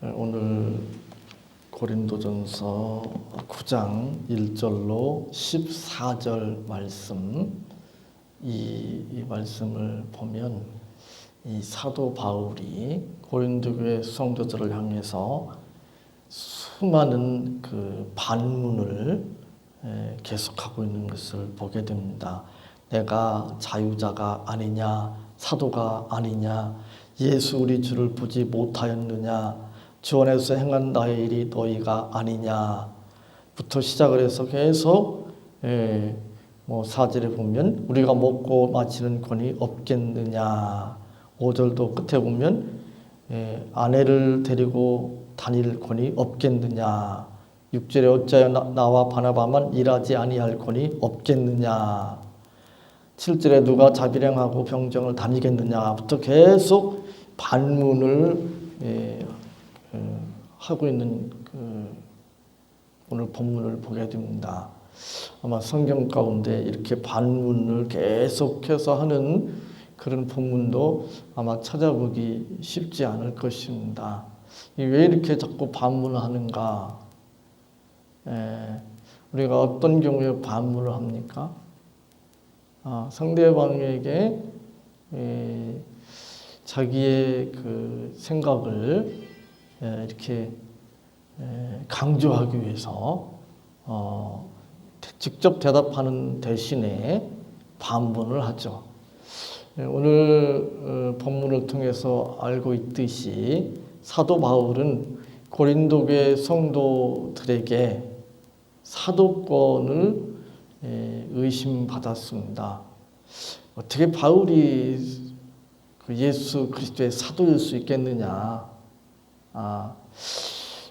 오늘 고린도전서 9장 1절로 14절 말씀, 이 말씀을 보면 이 사도 바울이 고린도 교회 성도들을 향해서 수많은 그 반문을 계속하고 있는 것을 보게 됩니다. 내가 자유자가 아니냐, 사도가 아니냐, 예수 우리 주를 보지 못하였느냐, 주 안에서 행한 나의 일이 너희가 아니냐부터 시작을 해서 계속 4절에 보면 우리가 먹고 마시는 권이 없겠느냐, 5절도 끝에 보면 아내를 데리고 다닐 권이 없겠느냐, 6절에 어찌하여 나와 바나바만 일하지 아니할 권이 없겠느냐, 7절에 누가 자비량하고 병정을 다니겠느냐부터 계속 반문을 하고 있는 오늘 본문을 보게 됩니다. 아마 성경 가운데 이렇게 반문을 계속해서 하는 그런 본문도 아마 찾아보기 쉽지 않을 것입니다. 왜 이렇게 자꾸 반문을 하는가? 우리가 어떤 경우에 반문을 합니까? 상대방에게 자기의 그 생각을 이렇게 강조하기 위해서 직접 대답하는 대신에 반문을 하죠. 오늘 본문을 통해서 알고 있듯이 사도 바울은 고린도 교회 성도들에게 사도권을 의심받았습니다. 어떻게 바울이 예수 그리스도의 사도일 수 있겠느냐?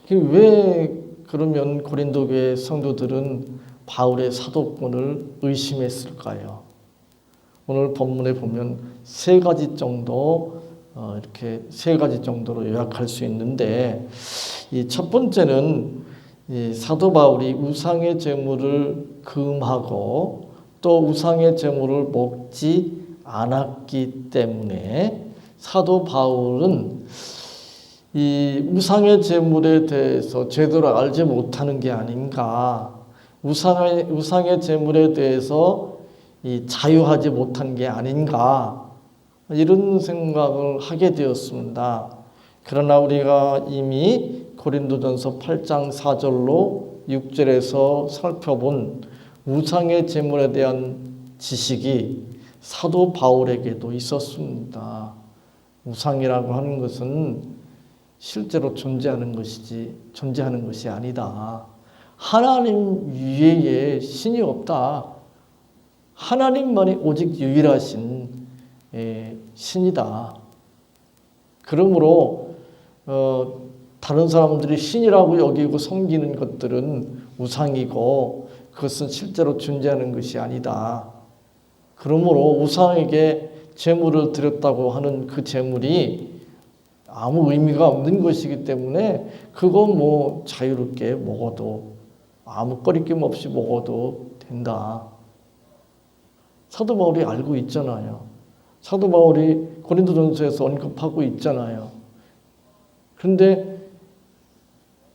왜 그러면 고린도 교회 성도들은 바울의 사도권을 의심했을까요? 오늘 본문에 보면 세 가지 정도 이렇게 세 가지 정도로 요약할 수 있는데, 이 첫 번째는 이 사도 바울이 우상의 제물을 금하고 또 우상의 제물을 먹지 않았기 때문에 사도 바울은 이 우상의 제물에 대해서 제대로 알지 못하는 게 아닌가, 우상의 제물에 대해서 이 자유하지 못한 게 아닌가, 이런 생각을 하게 되었습니다. 그러나 우리가 이미 고린도전서 8장 4절로 6절에서 살펴본 우상의 제물에 대한 지식이 사도 바울에게도 있었습니다. 우상이라고 하는 것은 실제로 존재하는 것이 아니다. 하나님 외에 신이 없다. 하나님만이 오직 유일하신 신이다. 그러므로 다른 사람들이 신이라고 여기고 섬기는 것들은 우상이고 그것은 실제로 존재하는 것이 아니다. 그러므로 우상에게 제물을 드렸다고 하는 그 제물이 아무 의미가 없는 것이기 때문에 그거 자유롭게 먹어도 아무 꺼리낌 없이 먹어도 된다. 사도 바울이 알고 있잖아요. 사도 바울이 고린도전서에서 언급하고 있잖아요. 그런데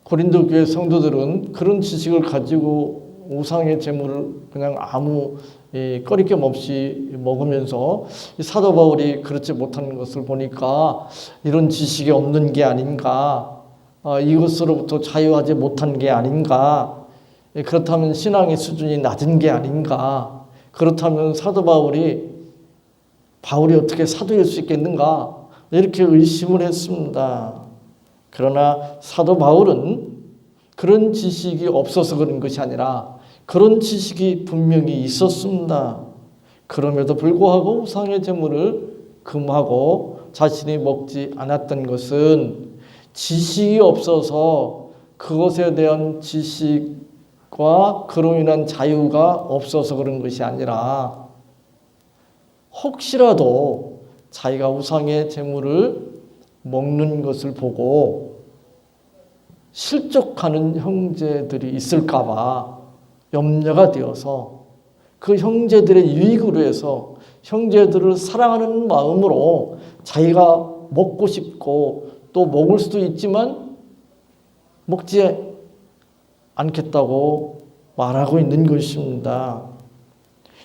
고린도 교회 성도들은 그런 지식을 가지고 우상의 제물을 그냥 아무 꺼리낌 없이 먹으면서 사도 바울이 그렇지 못하는 것을 보니까 이런 지식이 없는 게 아닌가, 이것으로부터 자유하지 못한 게 아닌가, 그렇다면 신앙의 수준이 낮은 게 아닌가, 그렇다면 사도 바울이 어떻게 사도일 수 있겠는가, 이렇게 의심을 했습니다. 그러나 사도 바울은 그런 지식이 없어서 그런 것이 아니라 그런 지식이 분명히 있었습니다. 그럼에도 불구하고 우상의 제물을 금하고 자신이 먹지 않았던 것은 지식이 없어서, 그것에 대한 지식과 그로 인한 자유가 없어서 그런 것이 아니라 혹시라도 자기가 우상의 제물을 먹는 것을 보고 실족하는 형제들이 있을까 봐 염려가 되어서 그 형제들의 유익으로 해서 형제들을 사랑하는 마음으로 자기가 먹고 싶고 또 먹을 수도 있지만 먹지 않겠다고 말하고 있는 것입니다.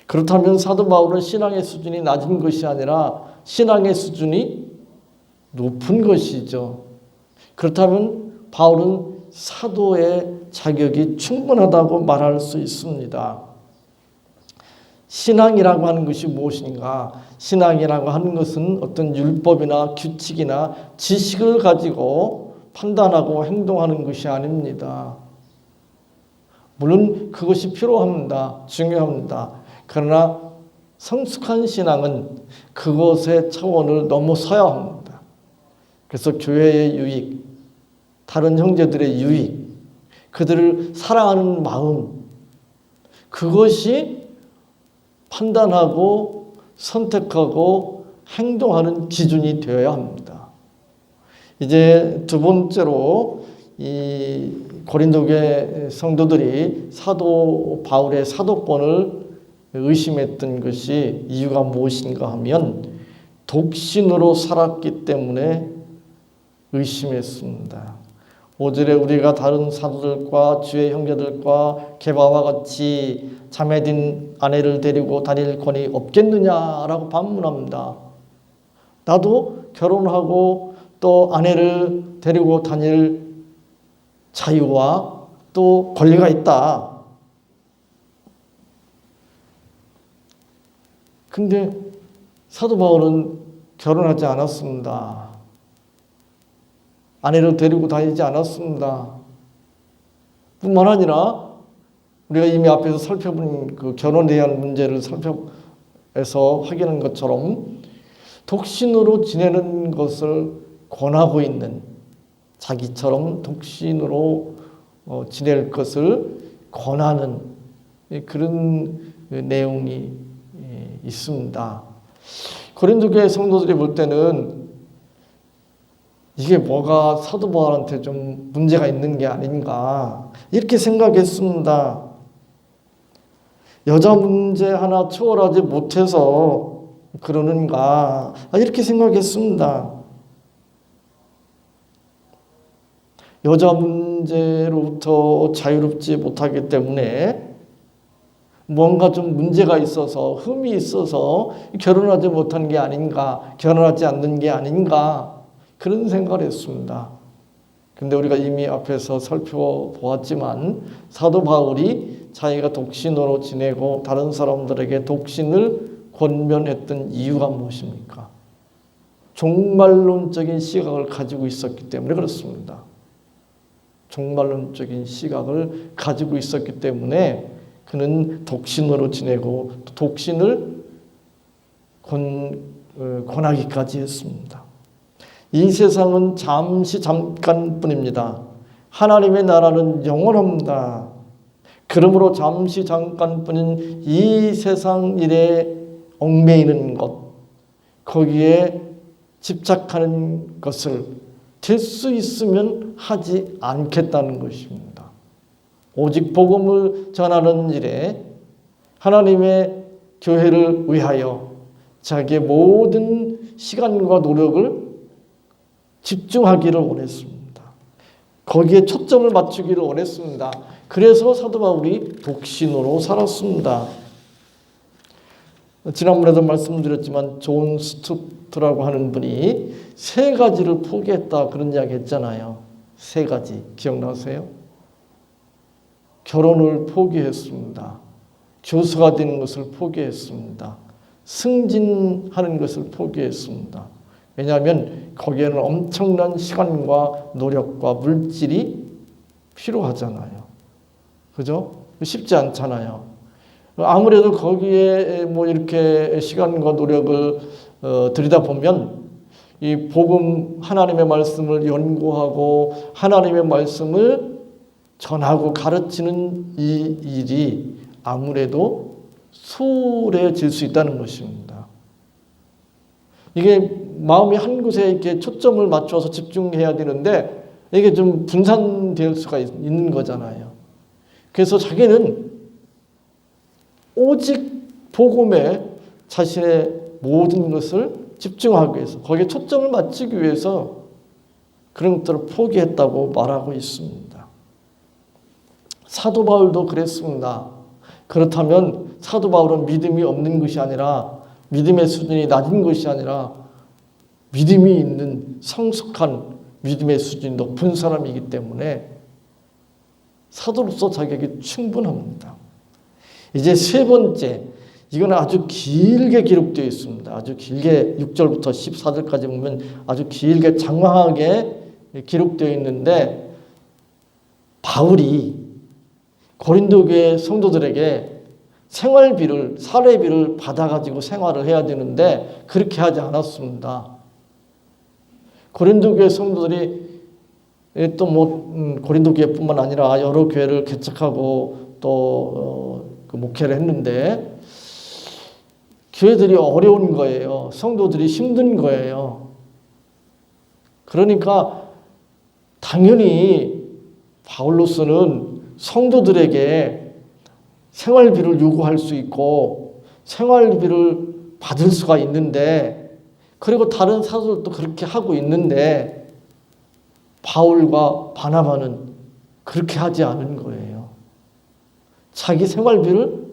그렇다면 사도 바울은 신앙의 수준이 낮은 것이 아니라 신앙의 수준이 높은 것이죠. 그렇다면 바울은 사도의 자격이 충분하다고 말할 수 있습니다. 신앙이라고 하는 것이 무엇인가? 신앙이라고 하는 것은 어떤 율법이나 규칙이나 지식을 가지고 판단하고 행동하는 것이 아닙니다. 물론 그것이 필요합니다. 중요합니다. 그러나 성숙한 신앙은 그것의 차원을 넘어서야 합니다. 그래서 교회의 유익, 다른 형제들의 유익, 그들을 사랑하는 마음, 그것이 판단하고 선택하고 행동하는 기준이 되어야 합니다. 이제 두 번째로 이 고린도교회 성도들이 사도 바울의 사도권을 의심했던 것이 이유가 무엇인가 하면 독신으로 살았기 때문에 의심했습니다. 5절에 우리가 다른 사도들과 주의 형제들과 게바와 같이 자매된 아내를 데리고 다닐 권이 없겠느냐라고 반문합니다. 나도 결혼하고 또 아내를 데리고 다닐 자유와 또 권리가 있다. 근데 사도 바울은 결혼하지 않았습니다. 아내를 데리고 다니지 않았습니다. 뿐만 아니라 우리가 이미 앞에서 살펴본 그 결혼에 대한 문제를 살펴서 확인한 것처럼 독신으로 지내는 것을 권하고 있는, 자기처럼 독신으로 지낼 것을 권하는 그런 내용이 있습니다. 고린도교회 성도들이 볼 때는 이게 뭐가 사도 바울한테 좀 문제가 있는 게 아닌가 이렇게 생각했습니다. 여자 문제 하나 초월하지 못해서 그러는가 이렇게 생각했습니다. 여자 문제로부터 자유롭지 못하기 때문에 뭔가 좀 문제가 있어서 흠이 있어서 결혼하지 못한 게 아닌가, 결혼하지 않는 게 아닌가 그런 생각을 했습니다. 근데 우리가 이미 앞에서 살펴보았지만 사도 바울이 자기가 독신으로 지내고 다른 사람들에게 독신을 권면했던 이유가 무엇입니까? 종말론적인 시각을 가지고 있었기 때문에 그렇습니다. 종말론적인 시각을 가지고 있었기 때문에 그는 독신으로 지내고 독신을 권하기까지 했습니다. 이 세상은 잠시 잠깐뿐입니다. 하나님의 나라는 영원합니다. 그러므로 잠시 잠깐뿐인 이 세상 일에 얽매이는 것, 거기에 집착하는 것을 될 수 있으면 하지 않겠다는 것입니다. 오직 복음을 전하는 일에 하나님의 교회를 위하여 자기의 모든 시간과 노력을 집중하기를 원했습니다. 거기에 초점을 맞추기를 원했습니다. 그래서 사도 바울이 독신으로 살았습니다. 지난번에도 말씀드렸지만 존 스투트라고 하는 분이 3가지를 포기했다 그런 이야기 했잖아요. 3가지 기억나세요? 결혼을 포기했습니다. 교수가 되는 것을 포기했습니다. 승진하는 것을 포기했습니다. 왜냐하면 거기에는 엄청난 시간과 노력과 물질이 필요하잖아요. 그죠? 쉽지 않잖아요. 아무래도 거기에 뭐 이렇게 시간과 노력을 들이다 보면 이 복음 하나님의 말씀을 연구하고 하나님의 말씀을 전하고 가르치는 이 일이 아무래도 소홀해질 수 있다는 것입니다. 이게 마음이 한 곳에 이렇게 초점을 맞춰서 집중해야 되는데 이게 좀 분산될 수가 있는 거잖아요. 그래서 자기는 오직 복음에 자신의 모든 것을 집중하기 위해서 거기에 초점을 맞추기 위해서 그런 것들을 포기했다고 말하고 있습니다. 사도 바울도 그랬습니다. 그렇다면 사도 바울은 믿음이 없는 것이 아니라 믿음의 수준이 낮은 것이 아니라 믿음이 있는 성숙한 믿음의 수준이 높은 사람이기 때문에 사도로서 자격이 충분합니다. 이제 세 번째, 이건 아주 길게 기록되어 있습니다. 아주 길게 6절부터 14절까지 보면 아주 길게 장황하게 기록되어 있는데, 바울이 고린도 교회 성도들에게 생활비를, 사례비를 받아가지고 생활을 해야 되는데 그렇게 하지 않았습니다. 고린도 교회 성도들이 또 고린도 교회뿐만 아니라 여러 교회를 개척하고 또 목회를 했는데 교회들이 어려운 거예요. 성도들이 힘든 거예요. 그러니까 당연히 바울로서는 성도들에게 생활비를 요구할 수 있고 생활비를 받을 수가 있는데, 그리고 다른 사도들도 그렇게 하고 있는데 바울과 바나바는 그렇게 하지 않은 거예요. 자기 생활비를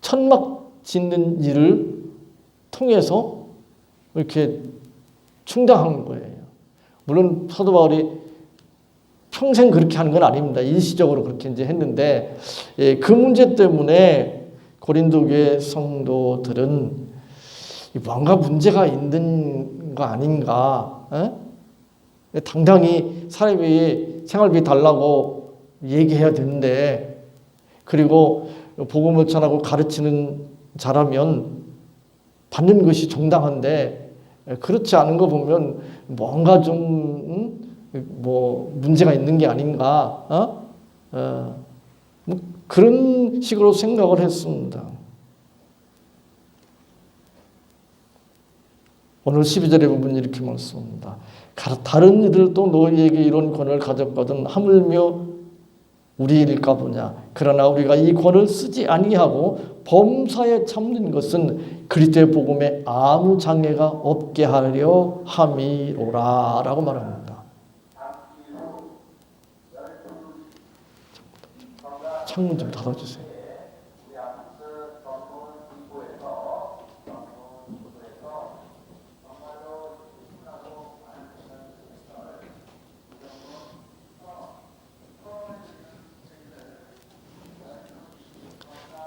천막 짓는 일을 통해서 이렇게 충당한 거예요. 물론 사도 바울이 평생 그렇게 하는 건 아닙니다. 일시적으로 그렇게 이제 했는데, 그 문제 때문에 고린도 교회 성도들은 뭔가 문제가 있는 거 아닌가? 당당히 사람이 생활비 달라고 얘기해야 되는데, 그리고 복음을 전하고 가르치는 자라면 받는 것이 정당한데 그렇지 않은 거 보면 뭔가 좀 문제가 있는 게 아닌가? 그런 식으로 생각을 했습니다. 오늘 12절의 부분 이렇게 말씀합니다. 다른 이들도 너희에게 이런 권을 가졌거든 하물며 우리 일까 보냐. 그러나 우리가 이 권을 쓰지 아니하고 범사에 참는 것은 그리스도의 복음에 아무 장애가 없게 하려 함이로라 라고 말합니다. 창문 좀 닫아주세요.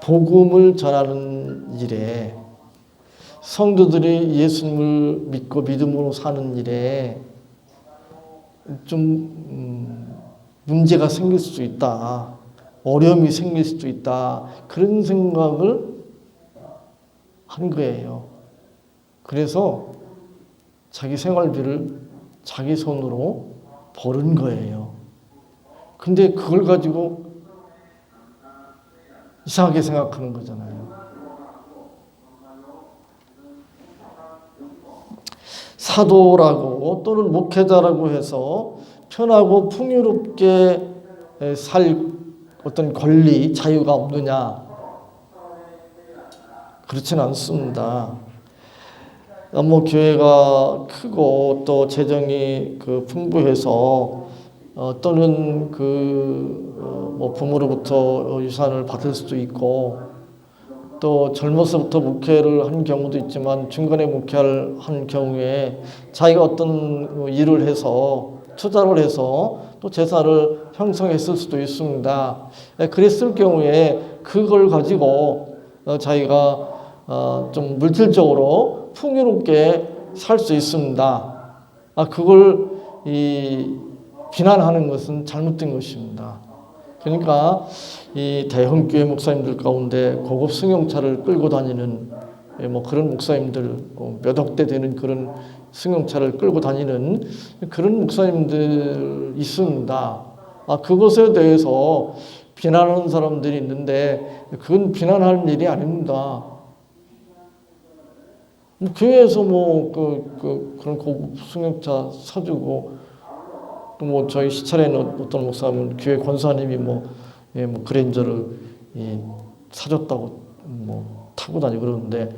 복음을 전하는 일에, 성도들이 예수님을 믿고 믿음으로 사는 일에 좀 문제가 생길 수도 있다, 어려움이 생길 수도 있다, 그런 생각을 한 거예요. 그래서 자기 생활비를 자기 손으로 버는 거예요. 근데 그걸 가지고 이상하게 생각하는 거잖아요. 사도라고 또는 목회자라고 해서 편하고 풍요롭게 살 어떤 권리, 자유가 없느냐? 그렇지는 않습니다. 교회가 크고 또 재정이 풍부해서 또는 부모로부터 유산을 받을 수도 있고, 또 젊어서부터 목회를 한 경우도 있지만 중간에 목회를 한 경우에 자기가 어떤 일을 해서 투자를 해서 또 재산을 형성했을 수도 있습니다. 그랬을 경우에 그걸 가지고 자기가 좀 물질적으로 풍요롭게 살 수 있습니다. 그걸 비난하는 것은 잘못된 것입니다. 그러니까 이 대형교회 목사님들 가운데 고급 승용차를 끌고 다니는 그런 목사님들, 몇 억대 되는 그런 승용차를 끌고 다니는 그런 목사님들 있습니다. 그것에 대해서 비난하는 사람들이 있는데 그건 비난할 일이 아닙니다. 교회에서 그런 고급 승용차 사주고, 또 저희 시찰에는 어떤 목사님은 교회 권사님이 그랜저를 사줬다고 타고 다니고 그러는데,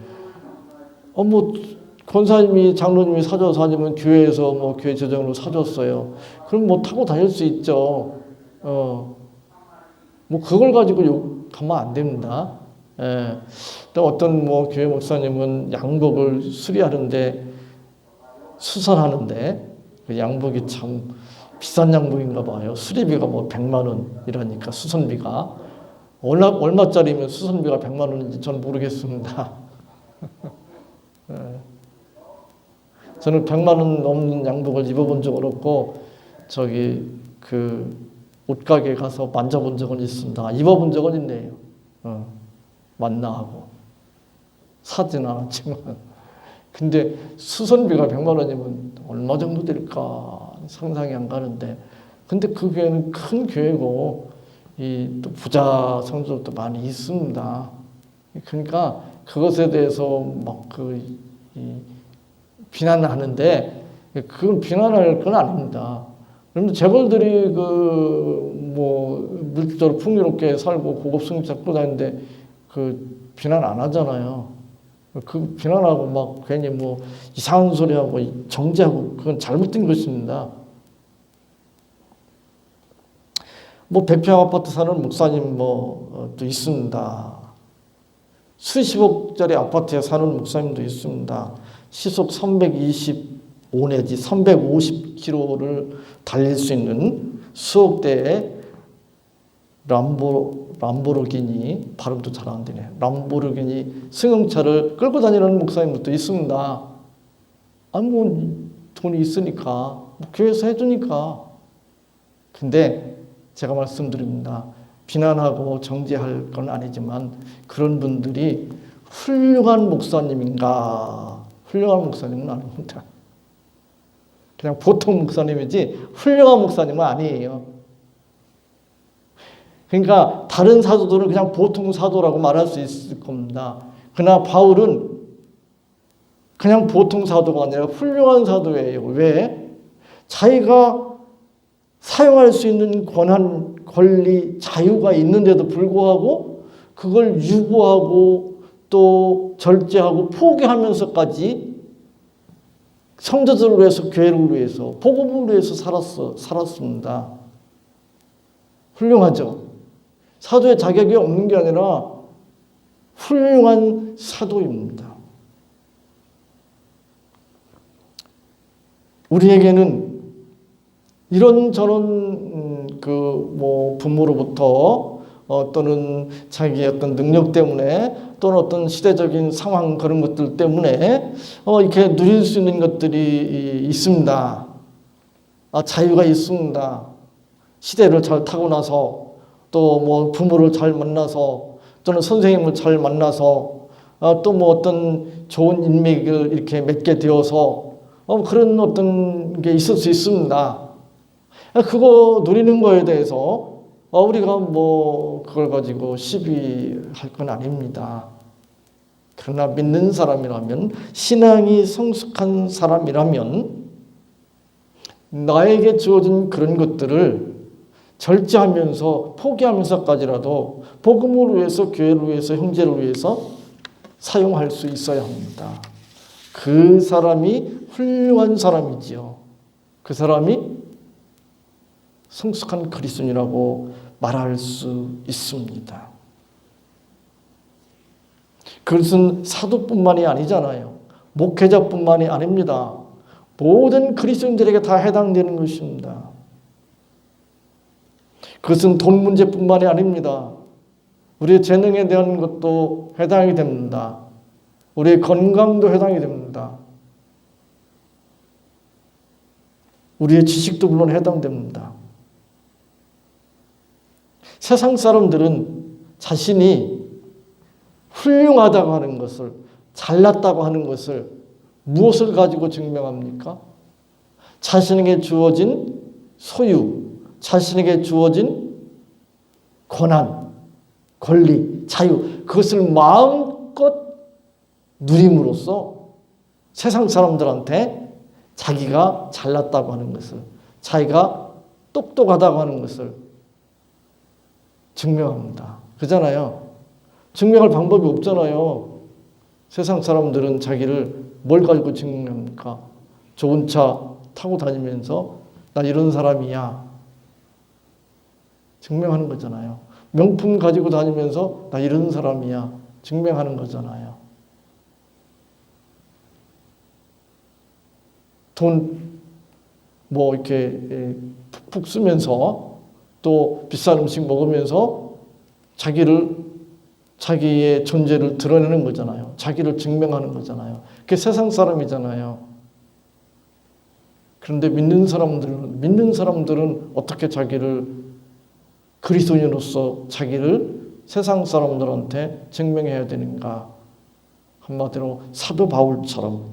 권사님이 장로님이 사줘서 아니면 교회에서 교회 재정으로 사줬어요. 그럼 타고 다닐 수 있죠. 뭐 그걸 가지고 욕하면 안 됩니다. 예. 또 어떤 뭐 교회 목사님은 양복을 수리하는데 수선하는데 그 양복이 참 비싼 양복인가 봐요. 수리비가 뭐 100만 원이라니까 수선비가 얼마짜리면 수선비가 100만 원인지 저는 모르겠습니다. 예. 저는 100만 원 넘는 양복을 입어본 적은 없고 저기 그 옷가게 가서 만져본 적은 있습니다. 입어본 적은 있네요. 만나하고 사진 않았지만 근데 수선비가 100만 원이면 얼마 정도 될까 상상이 안 가는데 근데 그 교회는 큰 교회고 이 또 부자 성도들도 많이 있습니다. 그러니까 그것에 대해서 막 비난하는데 그건 비난할 건 아닙니다. 그런데 재벌들이 물질적으로 풍요롭게 살고 고급 승차 갖고 다니는데 비난 안 하잖아요. 그 비난하고 막 괜히 뭐 이상한 소리하고 정죄하고 그건 잘못된 것입니다. 뭐 100평 아파트 사는 목사님 또 있습니다. 수십억짜리 아파트에 사는 목사님도 있습니다. 시속 325 내지 350km를 달릴 수 있는 수억 대의 람보르기니 발음도 잘 안 되네. 람보르기니 승용차를 끌고 다니는 목사님도 있습니다. 뭐 돈이 있으니까 뭐 교회에서 해주니까. 근데 제가 말씀드립니다. 비난하고 정죄할 건 아니지만 그런 분들이 훌륭한 목사님인가? 훌륭한 목사님은 아닙니다. 그냥 보통 목사님이지 훌륭한 목사님은 아니에요. 그러니까 다른 사도들은 그냥 보통 사도라고 말할 수 있을 겁니다. 그러나 바울은 그냥 보통 사도가 아니라 훌륭한 사도예요. 왜? 자기가 사용할 수 있는 권한, 권리, 자유가 있는데도 불구하고 그걸 유보하고 또 절제하고 포기하면서까지 성도들을 위해서, 교회를 위해서, 복음을 위해서 살았습니다. 훌륭하죠. 사도의 자격이 없는 게 아니라 훌륭한 사도입니다. 우리에게는 이런저런 부모로부터 또는 자기의 어떤 능력 때문에 또는 어떤 시대적인 상황 그런 것들 때문에 이렇게 누릴 수 있는 것들이 있습니다. 자유가 있습니다. 시대를 잘 타고 나서 또 뭐 부모를 잘 만나서 또는 선생님을 잘 만나서 또 뭐 어떤 좋은 인맥을 이렇게 맺게 되어서 그런 어떤 게 있을 수 있습니다. 그거 누리는 거에 대해서 우리가 뭐 그걸 가지고 시비할 건 아닙니다. 그러나 믿는 사람이라면, 신앙이 성숙한 사람이라면 나에게 주어진 그런 것들을 절제하면서 포기하면서까지라도 복음을 위해서, 교회를 위해서, 형제를 위해서 사용할 수 있어야 합니다. 그 사람이 훌륭한 사람이지요. 그 사람이 성숙한 그리스도인이라고 말할 수 있습니다. 그것은 사도뿐만이 아니잖아요. 목회자뿐만이 아닙니다. 모든 그리스도인들에게 다 해당되는 것입니다. 그것은 돈 문제뿐만이 아닙니다. 우리의 재능에 대한 것도 해당이 됩니다. 우리의 건강도 해당이 됩니다. 우리의 지식도 물론 해당됩니다. 세상 사람들은 자신이 훌륭하다고 하는 것을, 잘났다고 하는 것을 무엇을 가지고 증명합니까? 자신에게 주어진 소유, 자신에게 주어진 권한, 권리, 자유, 그것을 마음껏 누림으로써 세상 사람들한테 자기가 잘났다고 하는 것을, 자기가 똑똑하다고 하는 것을 증명합니다. 그잖아요. 증명할 방법이 없잖아요. 세상 사람들은 자기를 뭘 가지고 증명합니까? 좋은 차 타고 다니면서 나 이런 사람이야 증명하는 거잖아요. 명품 가지고 다니면서 나 이런 사람이야 증명하는 거잖아요. 돈 뭐 이렇게 푹푹 쓰면서 또 비싼 음식 먹으면서 자기의 존재를 드러내는 거잖아요. 자기를 증명하는 거잖아요. 그게 세상 사람이잖아요. 그런데 믿는 사람들은 어떻게 자기를 그리스도인으로서 자기를 세상 사람들한테 증명해야 되는가? 한마디로 사도 바울처럼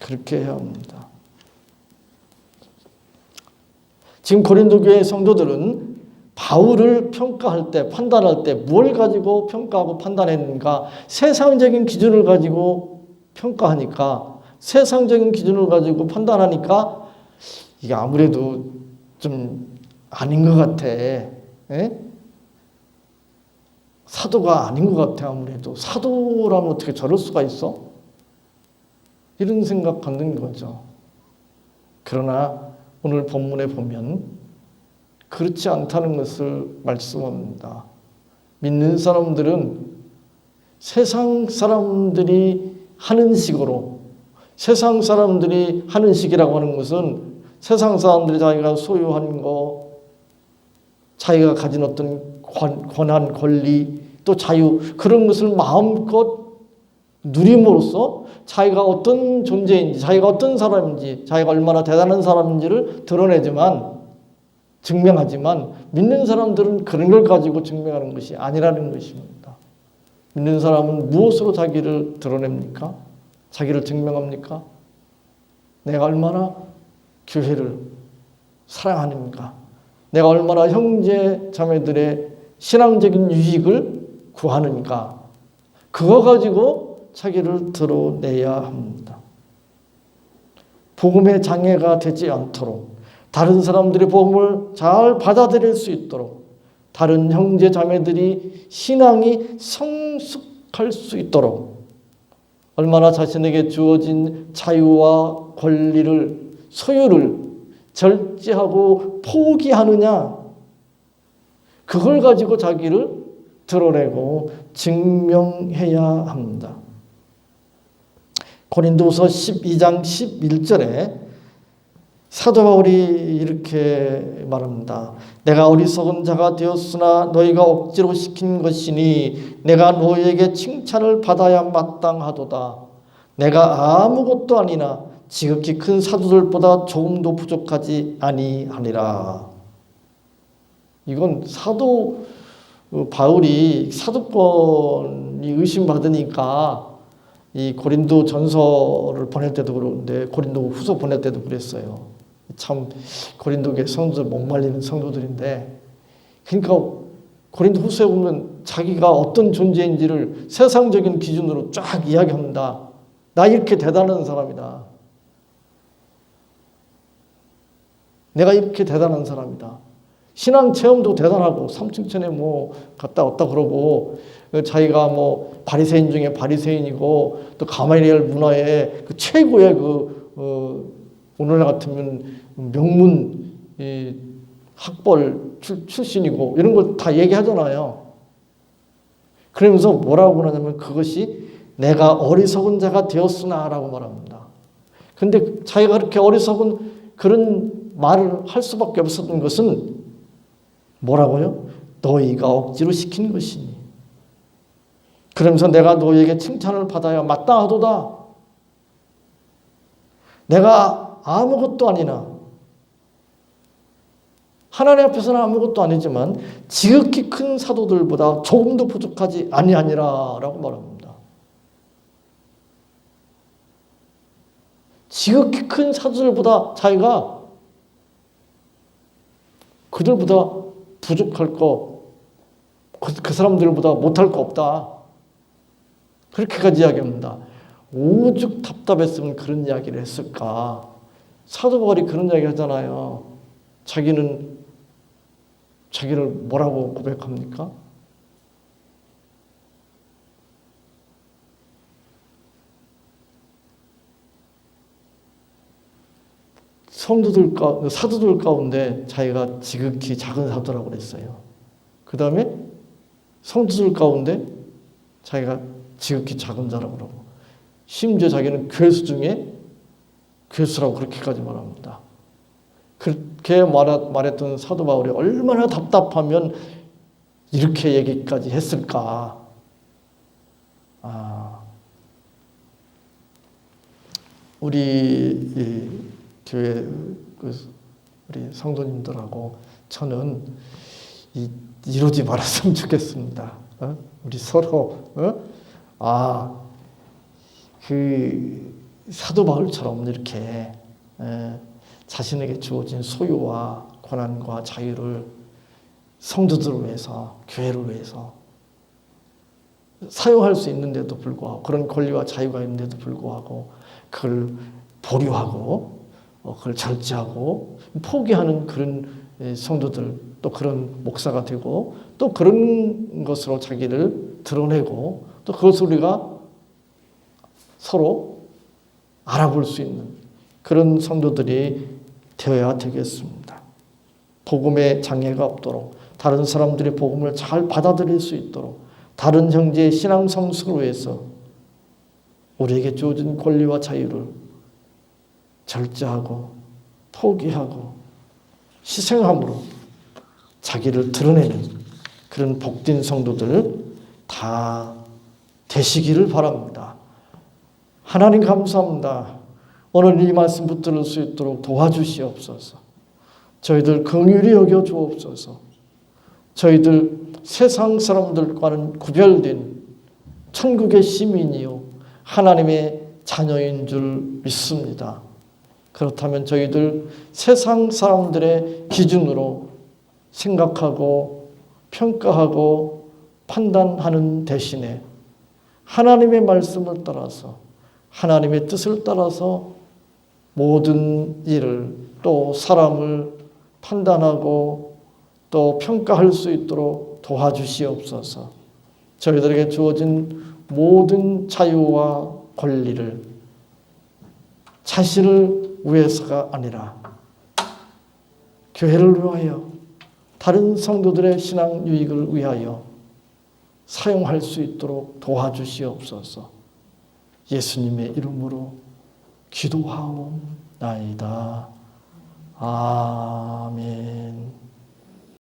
그렇게 해야 합니다. 지금 고린도 교회 성도들은 바울을 평가할 때, 판단할 때 뭘 가지고 평가하고 판단했는가? 세상적인 기준을 가지고 평가하니까, 세상적인 기준을 가지고 판단하니까 이게 아무래도 좀 아닌 것 같아. 에? 사도가 아닌 것 같아. 아무래도 사도라면 어떻게 저럴 수가 있어? 이런 생각 갖는 거죠. 그러나 오늘 본문에 보면 그렇지 않다는 것을 말씀합니다. 믿는 사람들은 세상 사람들이 하는 식으로, 세상 사람들이 하는 식이라고 하는 것은 세상 사람들이 자기가 소유한 거, 자기가 가진 어떤 권한, 권리, 또 자유, 그런 것을 마음껏 누림으로써 자기가 어떤 존재인지, 자기가 어떤 사람인지, 자기가 얼마나 대단한 사람인지를 드러내지만, 증명하지만 믿는 사람들은 그런 걸 가지고 증명하는 것이 아니라는 것입니다. 믿는 사람은 무엇으로 자기를 드러냅니까? 자기를 증명합니까? 내가 얼마나 교회를 사랑하는가? 내가 얼마나 형제 자매들의 신앙적인 유익을 구하는가? 그거 가지고 자기를 드러내야 합니다. 복음의 장애가 되지 않도록, 다른 사람들의 복음을 잘 받아들일 수 있도록, 다른 형제 자매들이 신앙이 성숙할 수 있도록 얼마나 자신에게 주어진 자유와 권리를, 소유를 절제하고 포기하느냐, 그걸 가지고 자기를 드러내고 증명해야 합니다. 고린도후서 12장 11절에 사도 바울이 이렇게 말합니다. 내가 어리석은 자가 되었으나 너희가 억지로 시킨 것이니 내가 너희에게 칭찬을 받아야 마땅하도다. 내가 아무것도 아니나 지극히 큰 사도들보다 조금도 부족하지 아니하니라. 이건 사도 바울이 사도권이 의심받으니까 이 고린도 전서를 보낼 때도 그러는데 고린도 후서 보낼 때도 그랬어요. 참 고린도계 성도들 목말리는 성도들인데, 그러니까 고린도 후서에 보면 자기가 어떤 존재인지를 세상적인 기준으로 쫙 이야기합니다. 나 이렇게 대단한 사람이다. 내가 이렇게 대단한 사람이다. 신앙 체험도 대단하고 삼층천에 뭐 갔다 왔다 그러고, 자기가 뭐 바리새인 중에 바리새인이고 또 가말리엘 문화의 그 최고의 오늘날 같으면 명문 학벌 출신이고 이런 걸 다 얘기하잖아요. 그러면서 뭐라고 하냐면 그것이 내가 어리석은 자가 되었으나라고 말합니다. 그런데 자기가 그렇게 어리석은 그런 말을 할 수밖에 없었던 것은 뭐라고요? 너희가 억지로 시킨 것이니. 그러면서 내가 너희에게 칭찬을 받아야 마땅하도다. 내가 아무것도 아니나, 하나님 앞에서는 아무것도 아니지만 지극히 큰 사도들보다 조금도 부족하지 아니하니라 라고 말합니다. 지극히 큰 사도들보다 자기가 그들보다 부족할 거, 그 사람들보다 못할 거 없다. 그렇게까지 이야기합니다. 오죽 답답했으면 그런 이야기를 했을까. 사도 바울이 그런 이야기 하잖아요. 자기를 뭐라고 고백합니까? 사도들 가운데 자기가 지극히 작은 사도라고 그랬어요. 그 다음에 성도들 가운데 자기가 지극히 작은 자라고 그러고, 심지어 자기는 괴수 중에 괴수라고 그렇게까지 말합니다. 그렇게 말했던 사도 바울이 얼마나 답답하면 이렇게 얘기까지 했을까. 우리 교회 우리 성도님들하고 저는 이러지 말았으면 좋겠습니다. 우리 서로 그 사도 바울처럼 이렇게 자신에게 주어진 소유와 권한과 자유를 성도들을 위해서, 교회를 위해서 사용할 수 있는데도 불구하고, 그런 권리와 자유가 있는데도 불구하고 그걸 보류하고 그걸 절제하고 포기하는 그런 성도들, 또 그런 목사가 되고, 또 그런 것으로 자기를 드러내고, 또 그것을 우리가 서로 알아볼 수 있는 그런 성도들이 되어야 되겠습니다. 복음에 장애가 없도록, 다른 사람들의 복음을 잘 받아들일 수 있도록, 다른 형제의 신앙 성숙을 위해서 우리에게 주어진 권리와 자유를 절제하고 포기하고 희생함으로 자기를 드러내는 그런 복된 성도들 다 되시기를 바랍니다. 하나님 감사합니다. 오늘 이 말씀 붙들을 수 있도록 도와주시옵소서. 저희들 긍휼히 여겨 주옵소서. 저희들 세상 사람들과는 구별된 천국의 시민이요 하나님의 자녀인 줄 믿습니다. 그렇다면 저희들 세상 사람들의 기준으로 생각하고 평가하고 판단하는 대신에 하나님의 말씀을 따라서, 하나님의 뜻을 따라서 모든 일을, 또 사람을 판단하고 또 평가할 수 있도록 도와주시옵소서. 저희들에게 주어진 모든 자유와 권리를 자신을 위해서가 아니라 교회를 위하여, 다른 성도들의 신앙 유익을 위하여 사용할 수 있도록 도와주시옵소서. 예수님의 이름으로 기도하옵나이다. 아멘.